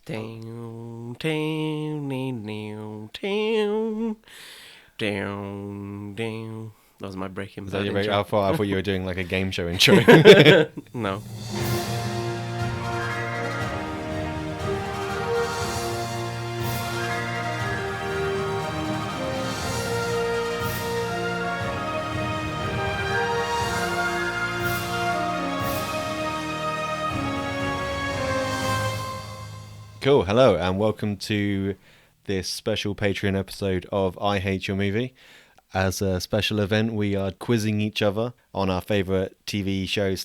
Down, down, down, down, down, down. That was my Breaking Bad intro. I thought you were doing like a game show intro. No. Cool. Hello and welcome to this special Patreon episode of I Hate Your Movie. As a special event, we are quizzing each other on our favourite TV show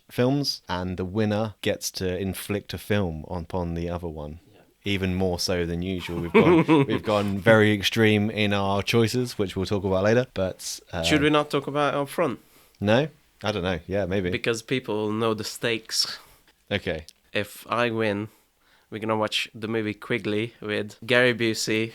/ films, and the winner gets to inflict a film upon the other one. Even more so than usual. We've gone very extreme in our choices, which we'll talk about later. But should we not talk about it up front? No? I don't know. Yeah, maybe. Because people know the stakes. Okay. If I win, we're going to watch the movie Quigley with Gary Busey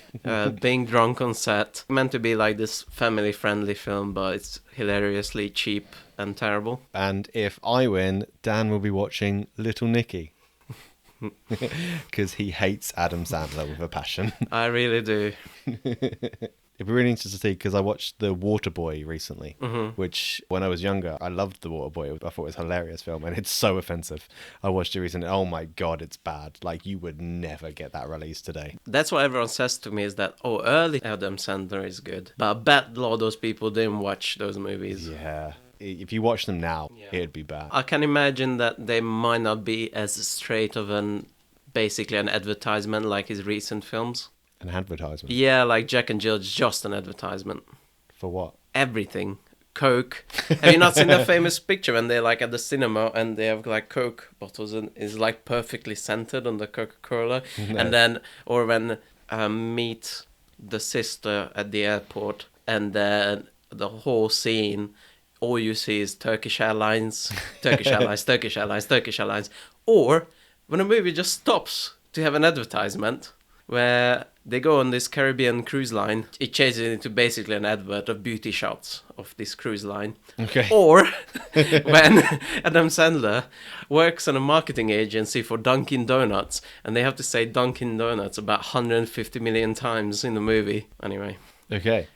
being drunk on set. Meant to be like this family-friendly film, but it's hilariously cheap and terrible. And if I win, Dan will be watching Little Nicky. Because he hates Adam Sandler with a passion. I really do. It'd be really interesting to see, because I watched The Waterboy recently, which, when I was younger, I loved The Waterboy. I thought it was a hilarious film, and it's so offensive. I watched it recently. Oh my God, it's bad. Like, you would never get that released today. That's what everyone says to me, is that, early Adam Sandler is good. But I bet a lot of those people didn't watch those movies. Yeah. If you watch them now, it'd be bad. I can imagine that they might not be as straight of basically an advertisement like his recent films. An advertisement? Yeah, like Jack and Jill is just an advertisement. For what? Everything. Coke. Have you not seen that famous picture when they're like at the cinema and they have like Coke bottles and is like perfectly scented on the Coca-Cola? No. And then, or when meet the sister at the airport and then the whole scene, all you see is Turkish Airlines, Turkish Airlines, Turkish Airlines, Turkish Airlines. Or when a movie just stops to have an advertisement where they go on this Caribbean cruise line, it changes into basically an advert of beauty shots of this cruise line. Okay. Or when Adam Sandler works on a marketing agency for Dunkin' Donuts and they have to say Dunkin' Donuts about 150 million times in the movie. Anyway. Okay.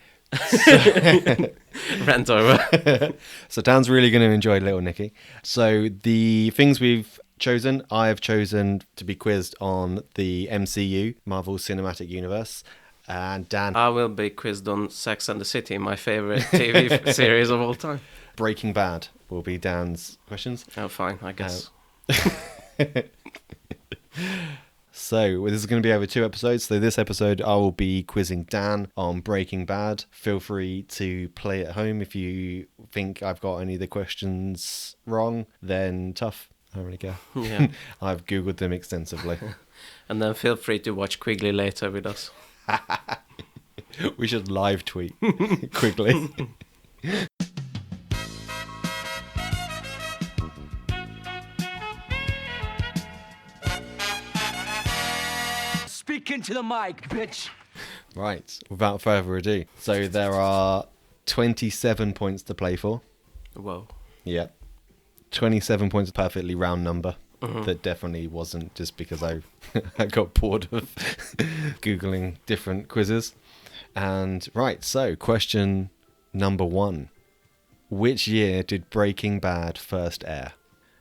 Rant over. So Dan's really going to enjoy Little Nicky. So the things we've chosen, I have chosen to be quizzed on the MCU, Marvel Cinematic Universe, and Dan... I will be quizzed on Sex and the City, my favourite TV series of all time. Breaking Bad will be Dan's questions. Oh, fine, I guess. So this is going to be over 2 episodes. So this episode I will be quizzing Dan on Breaking Bad. Feel free to play at home. If you think I've got any of the questions wrong, then tough. I don't really care. Yeah. I've Googled them extensively. And then feel free to watch Quigley later with us. We should live tweet Quigley. Speak into the mic, bitch. Right, without further ado. So there are 27 points to play for. Whoa. Yeah. 27 points, perfectly round number. That definitely wasn't just because I got bored of Googling different quizzes. And right, so question number 1. Which year did Breaking Bad first air?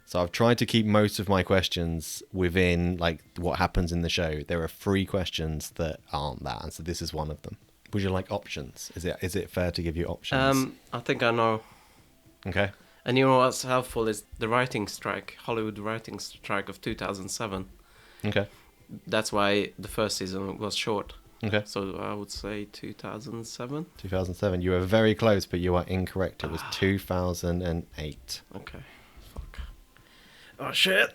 So I've tried to keep most of my questions within like what happens in the show. There are 3 questions that aren't that, and so this is one of them. Would you like options? Is it fair to give you options? I think I know. Okay. And you know what's helpful is the writing strike, Hollywood writing strike of 2007. Okay. That's why the first season was short. Okay. So I would say 2007. 2007. You were very close, but you are incorrect. It was 2008. Okay. Fuck. Oh, shit.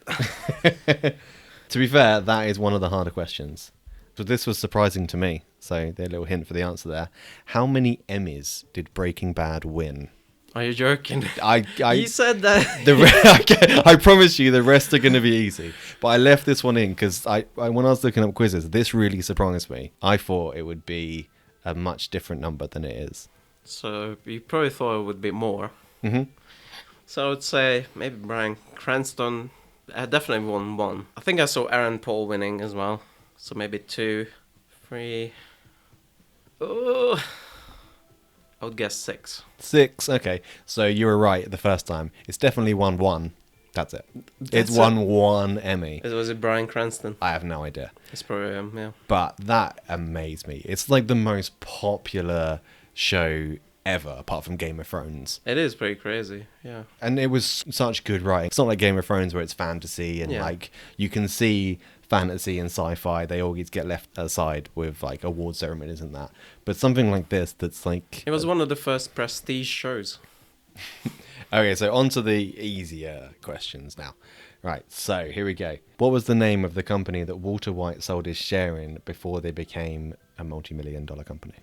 To be fair, that is one of the harder questions. But this was surprising to me. So, there's a little hint for the answer there. How many Emmys did Breaking Bad win? Are you joking? You said that. I promise you the rest are going to be easy. But I left this one in because when I was looking up quizzes, this really surprised me. I thought it would be a much different number than it is. So you probably thought it would be more. Mm-hmm. So I would say maybe Bryan Cranston Definitely won 1. I think I saw Aaron Paul winning as well. So maybe 2, 3. Oh, I would guess 6. 6. Okay, so you were right the first time. It's definitely won 1. That's it. It's won 1 Emmy. Was it Bryan Cranston? I have no idea. It's probably yeah. But that amazed me. It's like the most popular show ever, apart from Game of Thrones. It is pretty crazy, yeah. And it was such good writing. It's not like Game of Thrones where it's fantasy and like you can see fantasy and sci-fi, they always get left aside with like award ceremonies and that. But something like this that's like... It was one of the first prestige shows. Okay, so on to the easier questions now. Right, so here we go. What was the name of the company that Walter White sold his share in before they became a multi-million-dollar company?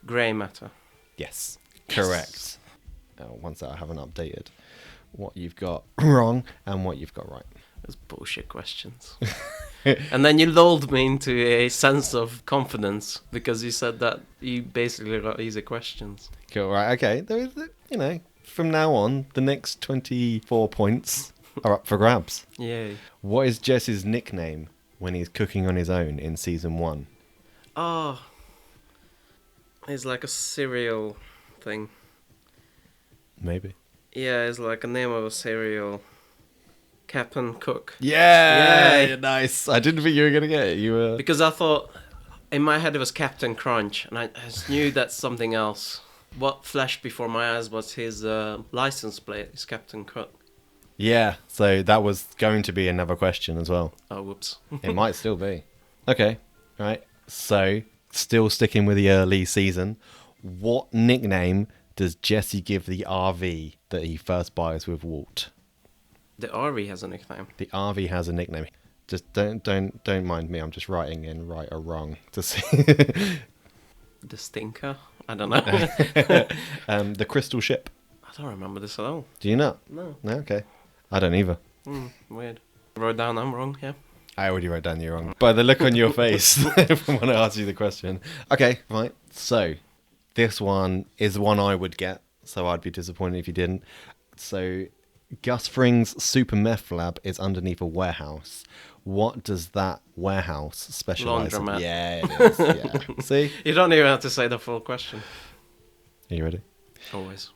Grey Matter. Yes, correct. Once that I haven't updated what you've got wrong and what you've got right. Those bullshit questions. And then you lulled me into a sense of confidence because you said that you basically got easy questions. Cool, right, okay. There is, you know, from now on, the next 24 points are up for grabs. Yay. What is Jesse's nickname when he's cooking on his own in season 1? Oh, it's like a cereal thing. Maybe. Yeah, it's like a name of a cereal. Captain Cook. Yeah, Yay. nice. I didn't think you were gonna get it. You were Because I thought in my head it was Captain Crunch, and I just knew that's something else. What flashed before my eyes was his license plate. Is Captain Cook. Yeah, so that was going to be another question as well. Oh, whoops. It might still be. Okay, right. So, still sticking with the early season, what nickname does Jesse give the RV that he first buys with Walt? The RV has a nickname. The RV has a nickname. Just don't mind me. I'm just writing in right or wrong to see. The Stinker? I don't know. The Crystal Ship. I don't remember this at all. Do you not? No. No. Okay. I don't either. Weird. Wrote down I'm wrong, yeah. I already wrote down you're wrong. By the look on your face when I asked you the question. Okay, right. So, this one is the one I would get, so I'd be disappointed if you didn't. So, Gus Fring's super meth lab is underneath a warehouse. What does that warehouse specialize in? Laundromat. Yeah, it is. Yeah. See? You don't even have to say the full question. Are you ready? Always.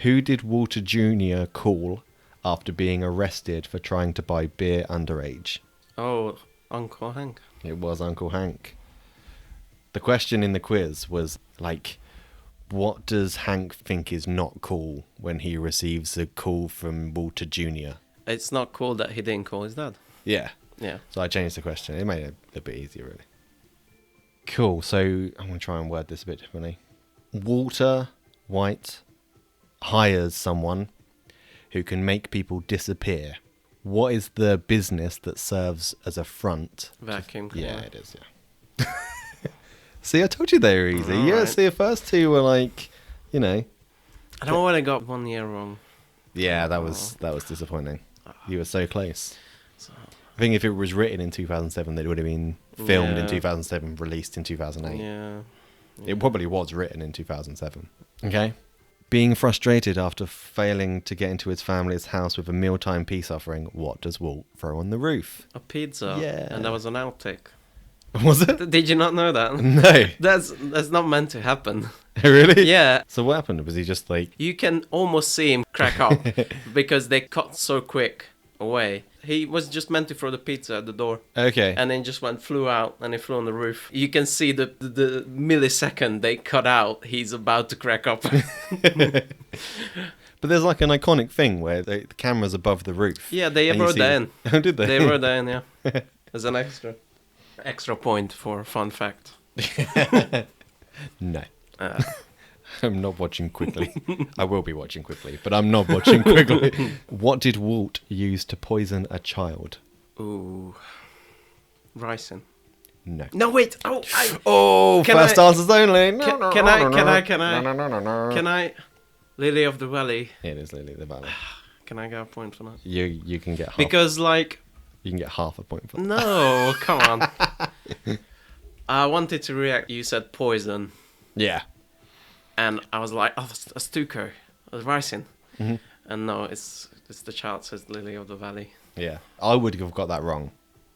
Who did Walter Jr. call after being arrested for trying to buy beer underage? Oh, Uncle Hank. It was Uncle Hank. The question in the quiz was like, what does Hank think is not cool when he receives a call from Walter Jr.? It's not cool that he didn't call his dad. Yeah. Yeah. So I changed the question. It made it a bit easier, really. Cool. So I'm going to try and word this a bit differently. Walter White hires someone who can make people disappear. What is the business that serves as a front? Vacuum Yeah, cleaner. it is, yeah. See, I told you they were easy. All Yeah, right. see, the first two were like, you know. I don't want to got 1 year wrong. Yeah, that was disappointing. You were so close. So, I think if it was written in 2007, it would have been filmed in Yeah. 2007, released in 2008. yeah. It probably was written in 2007. Okay. Being frustrated after failing to get into his family's house with a mealtime peace offering, what does Walt throw on the roof? A pizza. Yeah. And that was an outtake. Was it? Did you not know that? No. That's not meant to happen. Really? Yeah. So what happened? Was he just like... You can almost see him crack up because they cut so quick away. He was just meant to throw the pizza at the door. Okay. And then just flew out and he flew on the roof. You can see the millisecond they cut out, he's about to crack up. But there's like an iconic thing where the camera's above the roof. Yeah, they and you wrote see- that in. Oh, did they? They wrote that in, yeah. As an extra point for fun fact. No. Uh, I'm not watching Quigley. I will be watching Quigley, but I'm not watching Quigley. What did Walt use to poison a child? ooh. Ricin. No. No, wait. Oh, Oh, Can first I- answers only. Can I? Lily of the Valley. It is Lily the Valley. Can I get a point for that? You can get half. Because, like, You can get half a point for that. no, come on. I wanted to react. You said poison. Yeah. And I was like, oh, that's Tuco. That's Ricin. Mm-hmm. And no, it's the child says Lily of the Valley. Yeah. I would have got that wrong.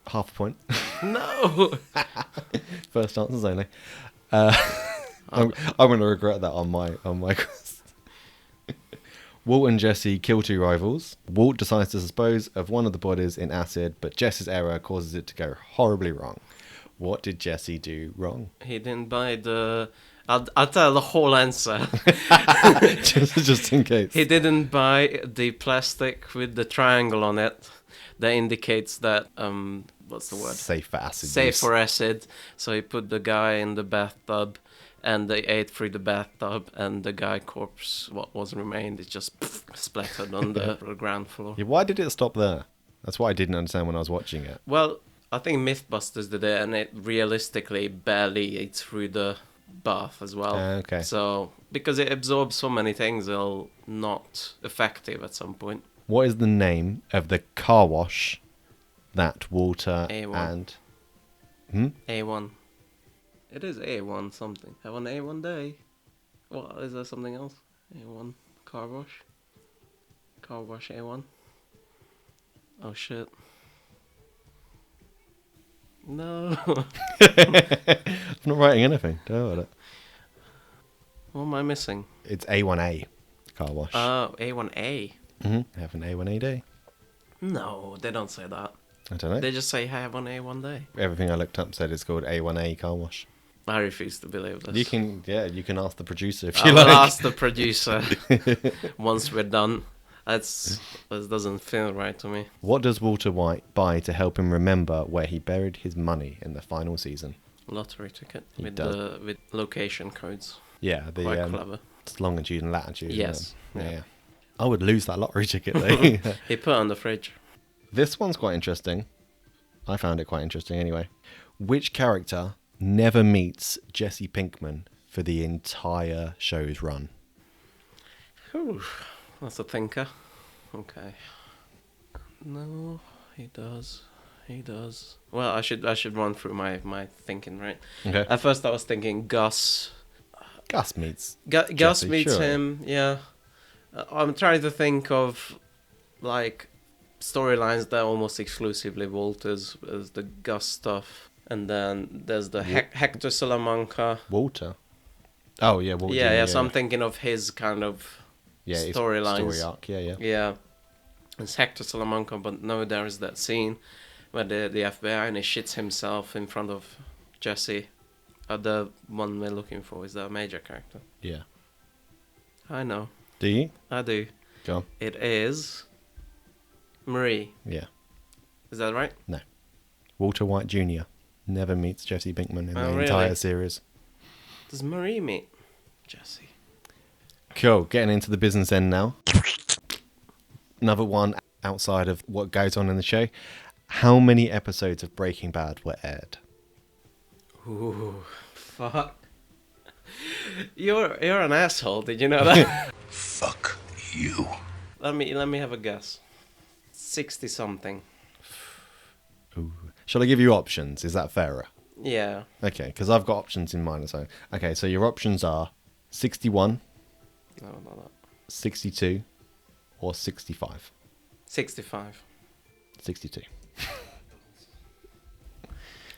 Half a point. No. First answers only. I'm going to regret that on my quiz. Walt and Jesse kill two rivals. Walt decides to dispose of one of the bodies in acid, but Jesse's error causes it to go horribly wrong. What did Jesse do wrong? He didn't buy the... I'll tell the whole answer. just in case. He didn't buy the plastic with the triangle on it that indicates that... what's the word? Safe for acid. Safe for acid. So he put the guy in the bathtub, and they ate through the bathtub, and the guy corpse, what was remained, it just splattered on the ground floor. Yeah, why did it stop there? That's what I didn't understand when I was watching it. Well, I think Mythbusters did it, and it realistically barely ate through the bath as well. Okay. So, because it absorbs so many things, it'll not effective at some point. What is the name of the car wash that Walter A1. and... A1. It is A1 something. Have an A1 day. What, is there something else? A1 car wash? Car wash A1? Oh shit. No. I'm not writing anything. Don't know about it. What am I missing? It's A1A car wash. Oh, A1A. Have an A1A day. No, they don't say that. I don't know. They just say have an A1 day. Everything I looked up said it's called A1A car wash. I refuse to believe this. You can ask the producer if I you will like. ask the producer once we're done. That doesn't feel right to me. What does Walter White buy to help him remember where he buried his money in the final season? Lottery ticket He with does. with location codes. Yeah, the Quite clever. it's longitude and latitude. isn't Yes. it? Yeah. Yeah. I would lose that lottery ticket though. He put it on the fridge. This one's quite interesting. I found it quite interesting anyway. Which character never meets Jesse Pinkman for the entire show's run? Whew, that's a thinker. Okay. No, he does. He does. Well, I should run through my thinking, right? Okay. At first I was thinking Gus. Gus meets Gus Jesse, meets sure. him, yeah. I'm trying to think of, like, storylines that are almost exclusively Walter's, as the Gus stuff. And then there's the Hector Salamanca. Walter. Oh yeah, Walter. Yeah, so I'm thinking of his kind of his storylines. story arc. Yeah. Yeah. It's Hector Salamanca, but no, there is that scene where the FBI and he shits himself in front of Jesse. The one we're looking for is the major character. Yeah. I know. Do you? I do. Go on. It is Marie. Yeah. Is that right? No. Walter White Jr. never meets Jesse Pinkman in the really? entire series. Does Marie meet Jesse? Cool. Getting into the business end now. Another one outside of what goes on in the show. How many episodes of Breaking Bad were aired? Ooh, fuck. You're an asshole. Did you know that? Fuck you. Let me have a guess. 60 something. Ooh. Shall I give you options? Is that fairer? Yeah. Okay, because I've got options in mind. So, okay, so your options are 61, No, not that. 62, or 65. 65. 62.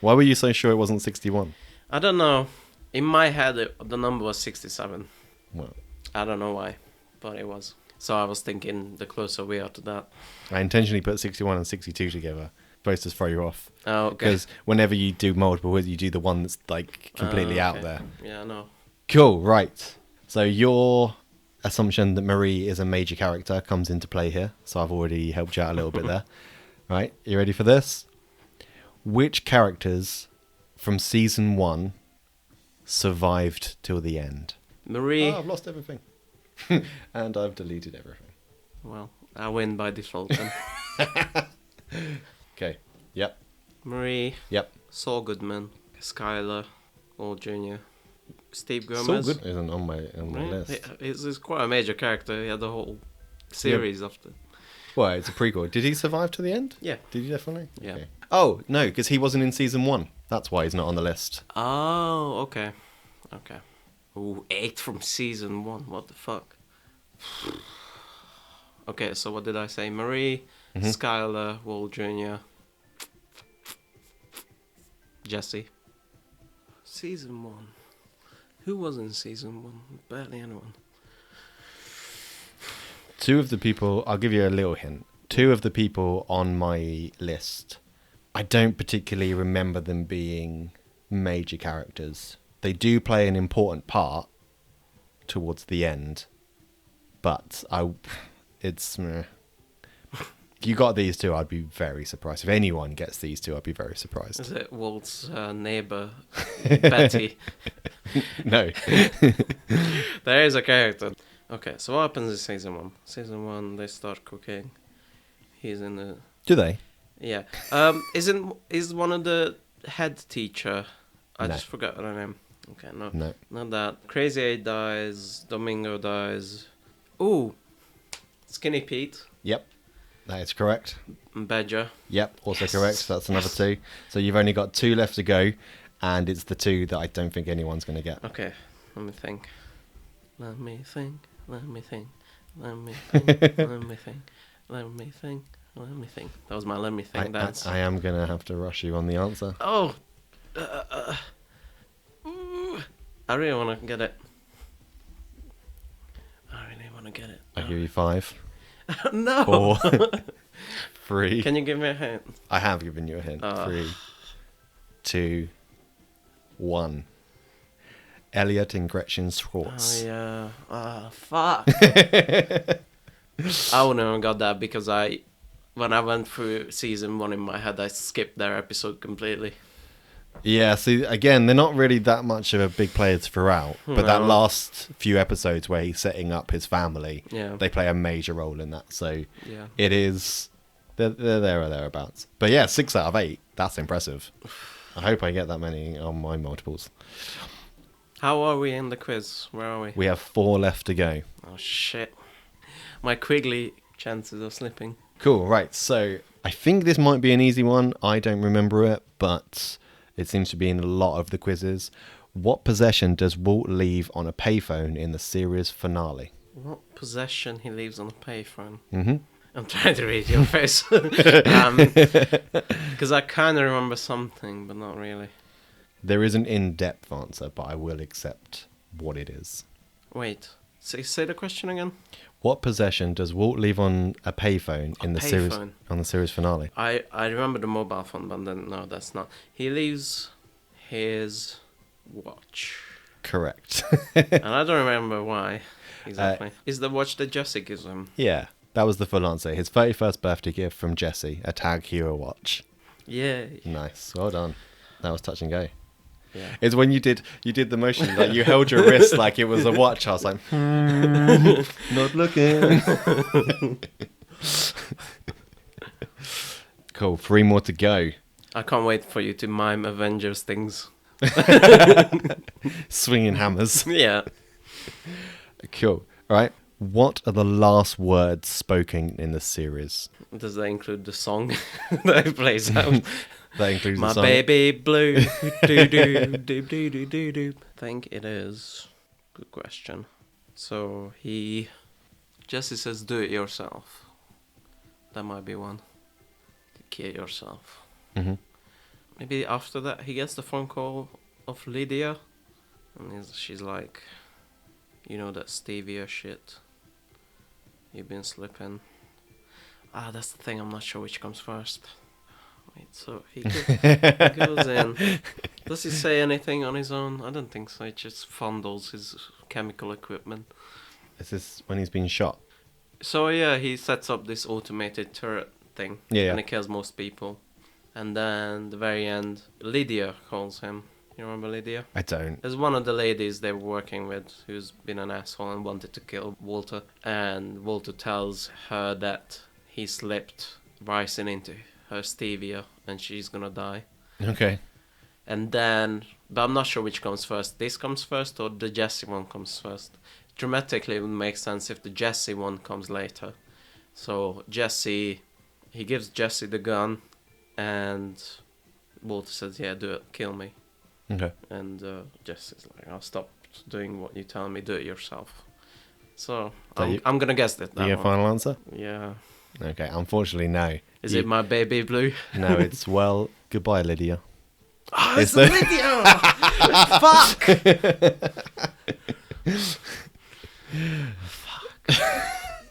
Why were you so sure it wasn't 61? I don't know. In my head, the number was 67. Well, I don't know why, but it was. So I was thinking the closer we are to that. I intentionally put 61 and 62 together. Supposed to throw you off. Oh, okay. Because whenever you do multiple quiz, you do the one that's like completely out Okay. there. Yeah, I know. Cool, right. So your assumption that Marie is a major character comes into play here. So I've already helped you out a little bit there. Right, you ready for this? Which characters from season 1 survived till the end? Marie. Oh, I've lost everything. And I've deleted everything. Well, I win by default then. Okay, yep, Marie. yep. Saul Goodman. Skylar. Or Jr. Steve Gomez. So good isn't on my Yeah, list. he's quite a major character. He had the whole series after. Well, it's a prequel. Did he survive to the end? Yeah. Did he definitely? Yeah. Okay. Oh, no, because he wasn't in season 1. That's why he's not on the list. Oh, okay. Okay. Ooh, 8 from season 1. What the fuck? Okay, so what did I say? Marie, Skyler, Wall Jr., Jesse. Season 1. Who was in season 1? Barely anyone. Two of the people, I'll give you a little hint. Two of the people on my list, I don't particularly remember them being major characters. They do play an important part towards the end, but it's... If you got these two, I'd be very surprised. If anyone gets these two, I'd be very surprised. Is it Walt's neighbor, Betty? No. There is a character. Okay, so what happens in season 1? Season 1, they start cooking. He's in the... Do they? Yeah. Is one of the head teacher... I just forgot her name. Okay, no. Not that. Crazy 8 dies. Domingo dies. Ooh. Skinny Pete. Yep. That is correct. Badger. Yep, also correct. That's another 2. So you've only got 2 left to go, and it's the 2 that I don't think anyone's going to get. Okay, let me think. Let me think. Let me think. Let me think. Let me think. Let me think. Let me think. That was my let me think dance. I am going to have to rush you on the answer. Oh! I really want to get it. I'll give you 5. No! 4. 3. Can you give me a hint? I have given you a hint. 3, 2, 1. Elliot and Gretchen Schwartz. Oh, yeah. Fuck. I wouldn't have got that because when I went through season 1 in my head, I skipped their episode completely. Yeah, see, again, they're not really that much of a big player throughout, but that last few episodes where he's setting up his family, they play a major role in that. So it is, they're there or thereabouts. But yeah, 6 out of 8, that's impressive. I hope I get that many on my multiples. How are we in the quiz? Where are we? We have 4 left to go. Oh, shit. My Quigley chances are slipping. Cool, right. So I think this might be an easy one. I don't remember it, but it seems to be in a lot of the quizzes. What possession does Walt leave on a payphone in the series finale? What possession he leaves on a payphone? Mm-hmm. I'm trying to read your face. Because I kind of remember something, but not really. There is an in-depth answer, but I will accept what it is. Wait, say the question again. What possession does Walt leave on a payphone in the series finale? I remember the mobile phone, but then no, that's not. He leaves his watch. Correct. And I don't remember why exactly. Is the watch that Jesse gives him? Yeah, that was the full answer. His 31st birthday gift from Jesse, a Tag Heuer watch. Yeah. Nice, well done. That was touch and go. Yeah. It's when you did the motion, like you held your wrist like it was a watch. I was like, not looking. Cool, 3 more to go. I can't wait for you to mime Avengers things. Swinging hammers. Yeah. Cool. All right. What are the last words spoken in the series? Does that include the song that it plays out? That includes My the song. baby blue. Do do do do do do do. I think it is. Good question. So Jesse says, "Do it yourself." That might be one. Take care yourself. Mm-hmm. Maybe after that he gets the phone call of Lydia, and she's like, "You know that stevia shit. You've been slipping." That's the thing. I'm not sure which comes first. Wait, so he goes in. Does he say anything on his own? I don't think so. He just fondles his chemical equipment. Is this when he's been shot? So yeah, he sets up this automated turret thing. Yeah. And it kills most people. And then the very end, Lydia calls him. You remember Lydia? I don't. There's one of the ladies they were working with who's been an asshole and wanted to kill Walter. And Walter tells her that he slipped ricin into her stevia and she's gonna die. Okay. And then, but I'm not sure which comes first. This comes first or the Jesse one comes first. Dramatically, it would make sense if the Jesse one comes later. So Jesse, he gives Jesse the gun, and Walter says, "Yeah, do it, kill me." Okay. And Jesse's like, "I'll stop doing what you tell me. Do it yourself." So So I'm gonna guess that. Your one. final answer? Yeah. Okay, unfortunately, no. Is it My Baby Blue? No, it's, well, goodbye, Lydia. Oh, it's Lydia! Fuck!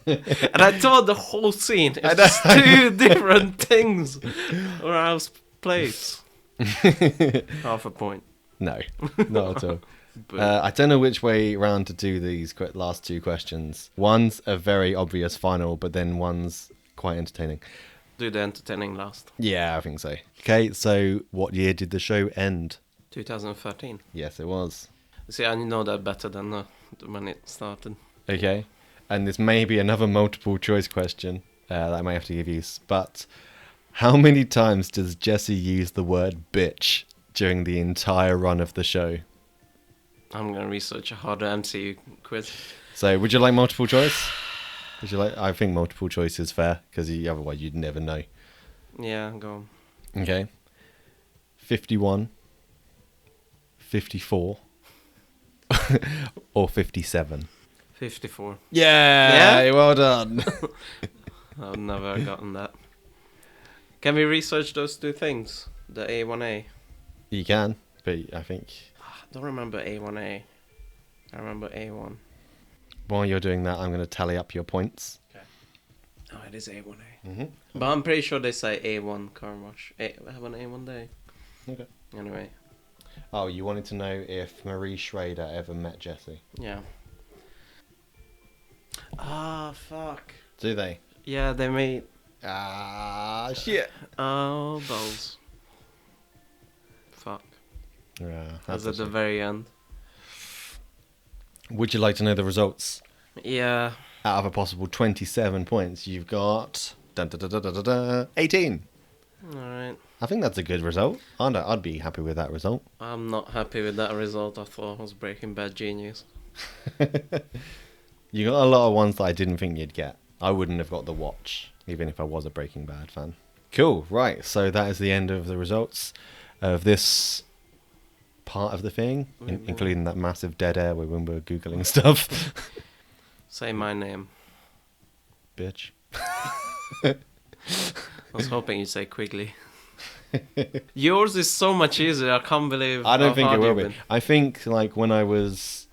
And I thought the whole scene is just two different things or else place. Half a point. No, not at all. I don't know which way round to do these last two questions. One's a very obvious final, but then one's quite entertaining. Do the entertaining last. Yeah, I think so. Okay, so what year did the show end? 2013. Yes, it was. See, I know that better than when it started. Okay, and this may be another multiple choice question that I may have to give you, but how many times does Jesse use the word bitch during the entire run of the show? I'm going to research a harder MCU quiz. So, would you like multiple choice? Would you like? I think multiple choice is fair, because otherwise you'd never know. Yeah, go on. Okay. 51, 54, or 57? 54. Yeah, well done. I've never gotten that. Can we research those two things? The A1A? You can, but I think... I don't remember A1A. I remember A1. While you're doing that, I'm going to tally up your points. Okay. Oh, it is A1A. Mm-hmm. But I'm pretty sure they say A1 car wash. Have an A1 day. Okay. Anyway. Oh, you wanted to know if Marie Schrader ever met Jesse? Yeah. Ah, fuck. Do they? Yeah, they made... Ah, shit. Oh, balls. Fuck. Yeah, That's at the very end. Would you like to know the results? Yeah. Out of a possible 27 points, you've got 18. Alright. I think that's a good result. I'd be happy with that result. I'm not happy with that result. I thought I was Breaking Bad genius. You got a lot of ones that I didn't think you'd get. I wouldn't have got The Watch, even if I was a Breaking Bad fan. Cool, right. So that is the end of the results of this part of the thing, including that massive dead air when we're Googling stuff. Say my name. Bitch. I was hoping you'd say Quigley. Yours is so much easier. I can't believe. I don't how think it hard will you've be. been. I think, like, when I was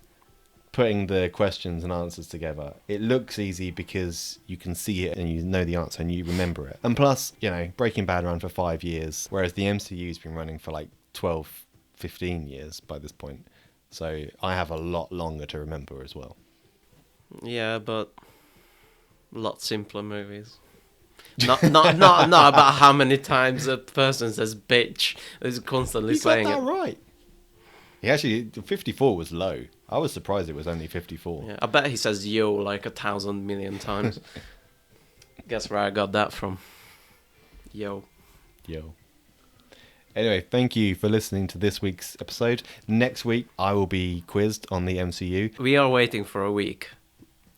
putting the questions and answers together, it looks easy because you can see it and you know the answer and you remember it. And plus, Breaking Bad ran for 5 years, whereas the MCU's been running for like 12, 15 years by this point. So I have a lot longer to remember as well. Yeah, but a lot simpler movies. Not about how many times a person says bitch. Is constantly saying got that it. right. He actually, 54 was low. I was surprised it was only 54. Yeah, I bet he says yo like 1,000 million times. Guess where I got that from. Yo. Anyway, thank you for listening to this week's episode. Next week, I will be quizzed on the MCU. We are waiting for a week.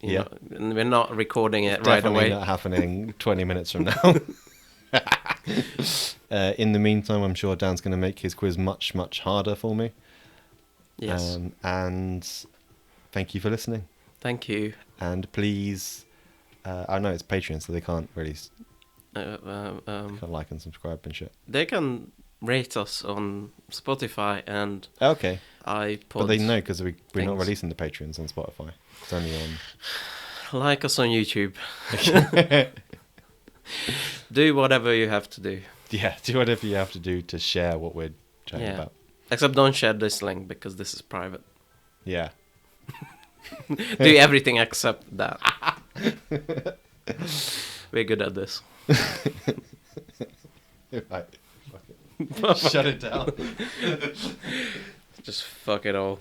You know, and we're not recording it right away. Definitely not happening 20 minutes from now. In the meantime, I'm sure Dan's going to make his quiz much, much harder for me. Yes. And thank you for listening. Thank you. And please, I know it's Patreon, so they can't really can't like and subscribe and shit. They can rate us on Spotify and Okay. iPod. But they know because we're not things. releasing the Patreons on Spotify. It's only on... Like us on YouTube. Do whatever you have to do. Yeah, do whatever you have to do to share what we're chatting about. Except don't share this link because this is private. Yeah. Do everything except that. We're good at this. Right. Fuck it. Shut it down. Just fuck it all.